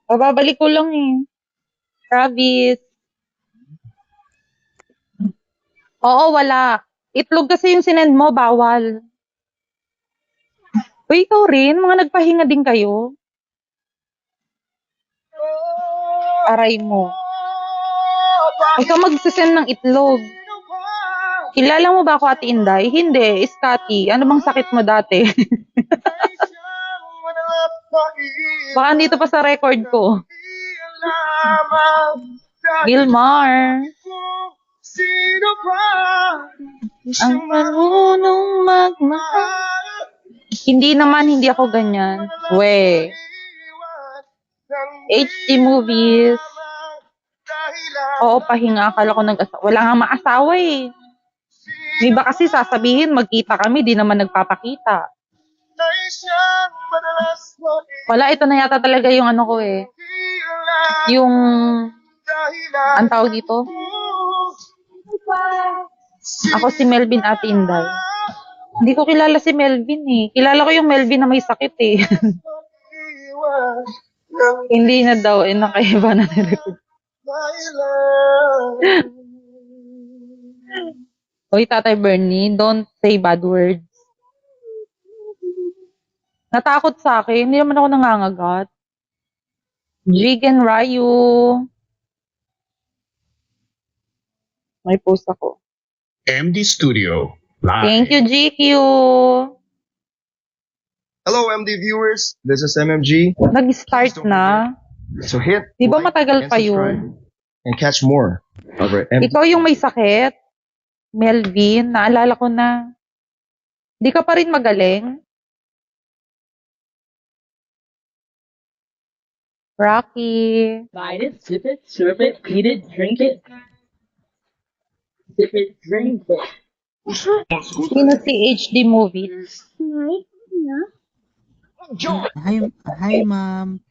Kababalik ko lang eh. Travis. Oo, wala. Itlog kasi yung sinend mo, bawal. Uy, ikaw rin, mga nagpahinga din kayo. Aray mo. Huwag ka magsisend ng itlog. Kilala mo ba ako, Ate Inday? Hindi, Scotty. Ano bang sakit mo dati? Baka andito pa sa record ko. Gilmar. Ang marunong magmahal. Hindi naman, hindi ako ganyan. We. HD movies. Oo, pahinga. Akala ko nag-asawa. Wala nga maasawa eh. May iba kasi sasabihin, magkita kami, di naman nagpapakita. Wala, ito na yata talaga yung ano ko eh. Yung, ang tawag dito? Ako si Melvin Ate Inday. Hindi ko kilala si Melvin eh. Kilala ko yung Melvin na may sakit eh. Hindi na daw eh, nakaiba na nirecord. Hoy, Tatay Bernie, don't say bad words. Natakot sa akin, hindi naman ako nangangagat. Jig and Ryu. May post ako. MD Studio. Live. Thank you, GQ. Hello, MD viewers. This is MMG. Nag-start na. So hit Di ba like matagal and pa subscribe yun? and catch more of our MD. Ikaw yung may sakit. Melvin, naalala ko na. Di ka pa rin magaling? Rocky. Bite it, sip it, serve it, eat it, drink it. Sip it, drink it. Sino si HD Movies? Hi, ma'am.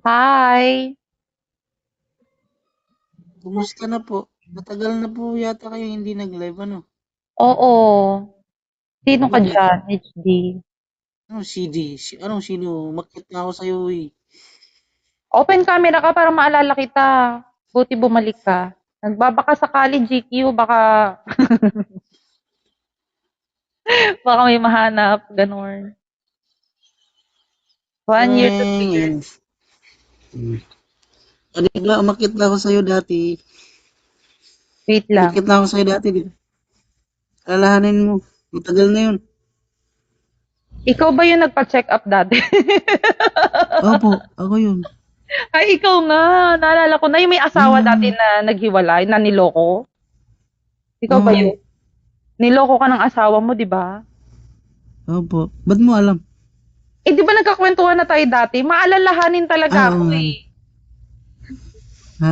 Hi. Kumusta na po? Matagal na po yata kayo hindi nag-live, ano? Oo. Sino ka dyan, HD? Ano, CD? Anong sino? Makit na ako sa'yo, eh. Open camera ka para maalala kita. Buti bumalik ka. Nagbabaka sakali, GQ, baka baka may mahanap, ganun. 1 year to 2 years. Ano ba, umakit na ako sa'yo dati. Wait lang. Umakit na ako sa'yo dati, di ba? Alalahanin mo. Matagal na yun. Ikaw ba yung nagpa-check up dati? Opo, ako yun. Ay, ikaw nga. Naalala ko na yung may asawa dati na naghiwalay, na niloko. Ikaw ba Oo. yun? Niloko ka ng asawa mo, di ba? Opo. Ba't mo alam? Eh, di ba nagkakwentuhan na tayo dati? Maalalahanin talaga ako nga. eh. Nga.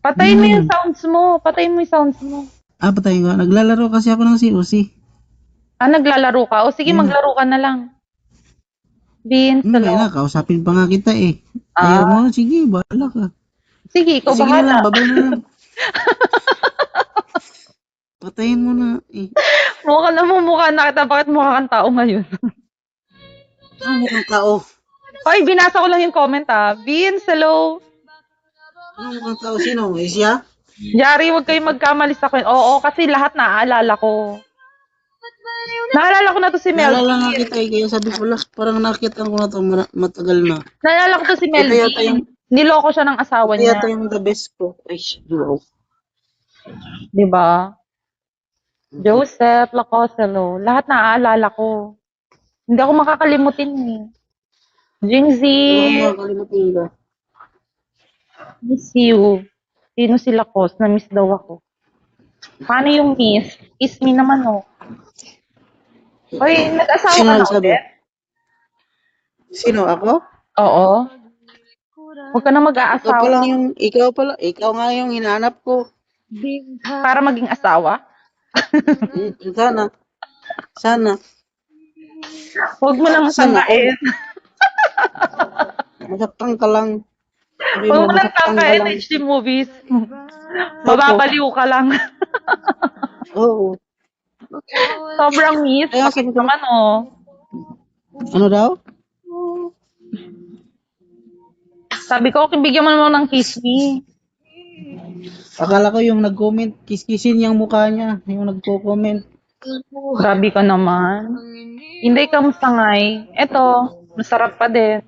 Patayin mo Ano yung yun? sounds mo. Patayin mo yung sounds mo. Patay ko. Naglalaro kasi ako ng COC. Ah, naglalaro ka? O sige, Yeah. maglaro ka na lang. Vince, Kaya hello. na, kausapin pa nga kita eh. Ah. Ayaw mo, sige, bahala ka. Sige, ikaw Sige na lang, bahala. babay na lang. Patayin mo na eh. Mukha na mukha na kita. Bakit mukha kang tao ngayon? Ano mukhang tao? Hoy, binasa ko lang yung comment ah. Vince, hello. Ano mukhang tao? Sino? Siya? Yari, huwag kayong magkamali sa kwento. Oo, kasi lahat naaalala ko. Naalala ko na to si Naalala nga Melvin. kita eh, kaya sabi ko lang, parang nakita ko na to matagal na. Naalala ko to si Ito yata Melvin. Niloko siya ng asawa Ito niya. yata yung the best ko. Ay, wow. Di ba? Joseph Lacoselo. Lahat naaalala ko. Hindi ako makakalimutin eh. Jingzi, Ano mga kalimutin ka? miss you. Sino si Lacos? Na-miss daw ako. Paano yung miss? Kiss me naman oh. Hoy, nag-asawa Sino ka na nagsabi? ulit? Sino ako? Oo. Huwag ka na Ikaw mag-aasawa pa lang yung, ikaw nga yung hinahanap ko. para maging asawa. Sana. Huwag mo nang Sana tangkain. Masaktan ka lang. Sabi Huwag mo, mo nang masaktan ka tangkain lang. HD movies. Mababaliw ka lang. Oo. Sobrang miss. Kaya Bakit sabi ko, naman oh. ano daw? Sabi ko, bigyan mo naman ng kiss me. Akala ko yung nag-comment, kiss-kissin yung mukha niya, yung nagko-comment. Grabe ka naman. Hindi ka masangay. Eto, masarap pa din.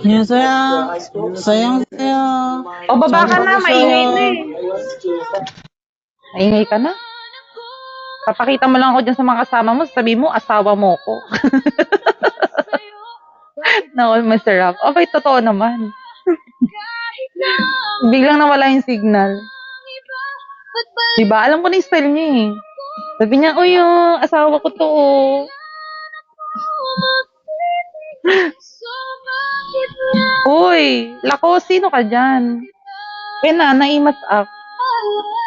Yung sayang, sayang, sayang. O, baba ka na. Maingay na eh. Maingay ka na. Papakita mo lang ako dyan sa mga kasama mo. Sabi mo, asawa mo ko. Na all masarap. Okay, totoo naman. Biglang nawala yung signal. Diba? Alam ko na yung style niya eh. Sabi niya, uy, yung asawa ko to. Oh." Uy, Lako, sino ka dyan? Kaya naimas up.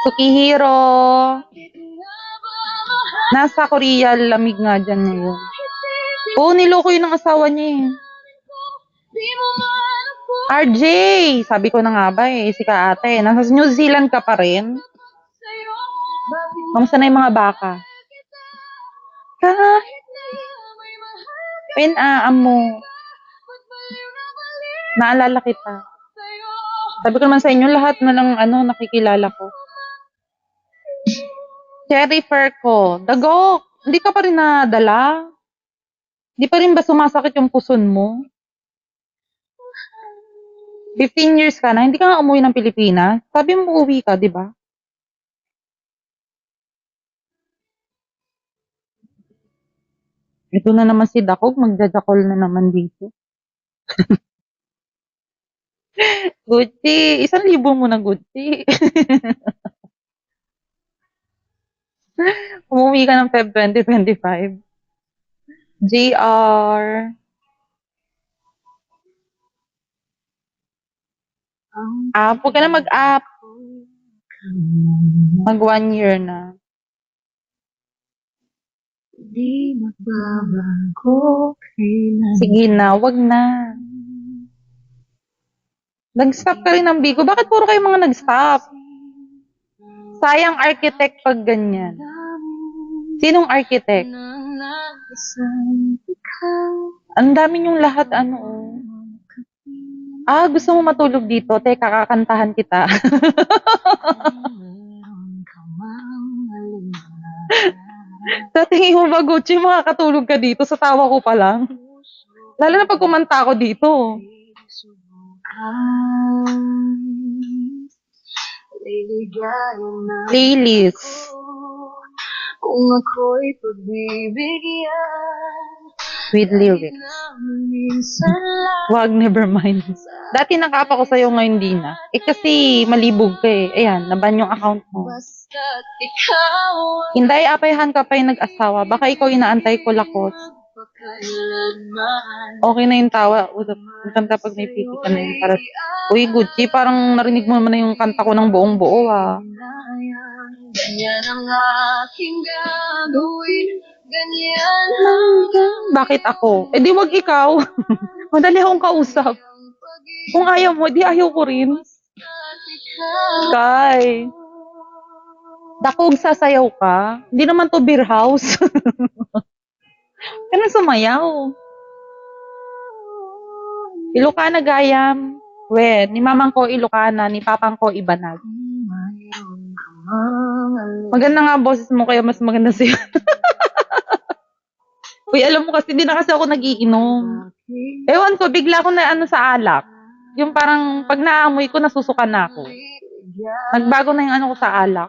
Sukihiro. Nasa Korea, lamig nga dyan ngayon. Oo, niloko yun ng asawa niya eh. RJ! Sabi ko na nga ba eh, si ka ate. Nasa New Zealand ka pa rin? Kamusta na yung mga baka? Kahit pinaam mo. Naalala kita. Sabi ko naman sa inyo, lahat na lang nakikilala ko. Cherry fur ko. Dagok! Hindi ka pa rin nadala? Hindi pa rin ba sumasakit yung puson mo? 15 years ka na, hindi ka nga umuwi ng Pilipinas. Sabi mo uwi ka, di ba? Ito na naman si Dakog, magjajakol na naman dito. Gucci, 1,000 mo na Gucci. Umuwi ka ng Feb 2025. JR. Huwag ka na mag-up. Mag 1 year na. Di magbabago kailan. Sige na, wag na. Nag-stop ka rin ng Bigo. Bakit puro kayo mga nag-stop? Sayang architect pag ganyan. Sinong architect? Ang dami yung lahat, gusto mo matulog dito? Teka, kakantahan kita. Sa tingin mo ba, Gucci, makakatulog ka dito? Sa tawa ko pa lang. Lalo na pag kumanta ako dito. Playlist. Kung ako'y pagbibigyan With lyrics. minsan lang Wag, never mind. Dati nakapa ko sa'yo, ngayon di na. Kasi malibog ka eh. Ayan, naban yung account mo. basta't ikaw Hinday, apayhan ka pa yung nag-asawa. Baka ikaw inaantay ko lakos. pakailanman. Okay na yung tawa. Magkanta pag may piti ka na yun. Para... Uy, Gucci, parang narinig mo naman na yung kanta ko ng buong buo ah. Ganyan ang aking gagawin. Ganyan hanggang Bakit ako? Eh di wag ikaw. Madali akong kausap. Kung ayaw mo, di ayaw ko rin. Sky. Dakog, sasayaw ka. Hindi naman to beer house. Kaya sumayaw. Ilocana gayam. We, ni mamang ko Ilocana, ni papang ko Ibanag. mayroon ka mang alin. Maganda nga boses mo, kaya mas maganda siya. Uy, alam mo kasi, di na kasi ako nagiinom. Ewan ko, bigla ko na sa alak. Yung parang, pag naamoy ko, nasusuka na ako. Nagbago na yung ko sa alak.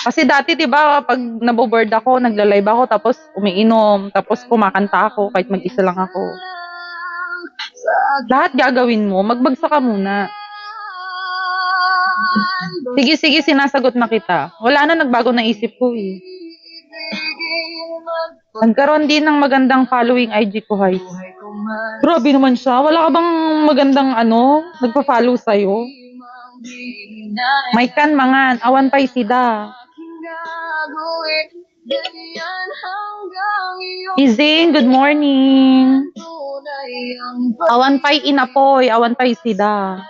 Kasi dati, di ba, pag naboboard ako, nagla-live ako, tapos umiinom, tapos kumakanta ako, kahit mag-isa lang ako. Lahat gagawin mo, magbagsa ka muna. Sige, sige, sinasagot na kita. Wala na, nagbago na isip ko eh. Nagkaroon din ng magandang following IG ko, guys. Grabe naman siya. Wala ka bang magandang nagpa-follow sa'yo? May kan mangan, awan pa'y sida. Izing, good morning. Awan pa'y inapoy, awan pa'y sida.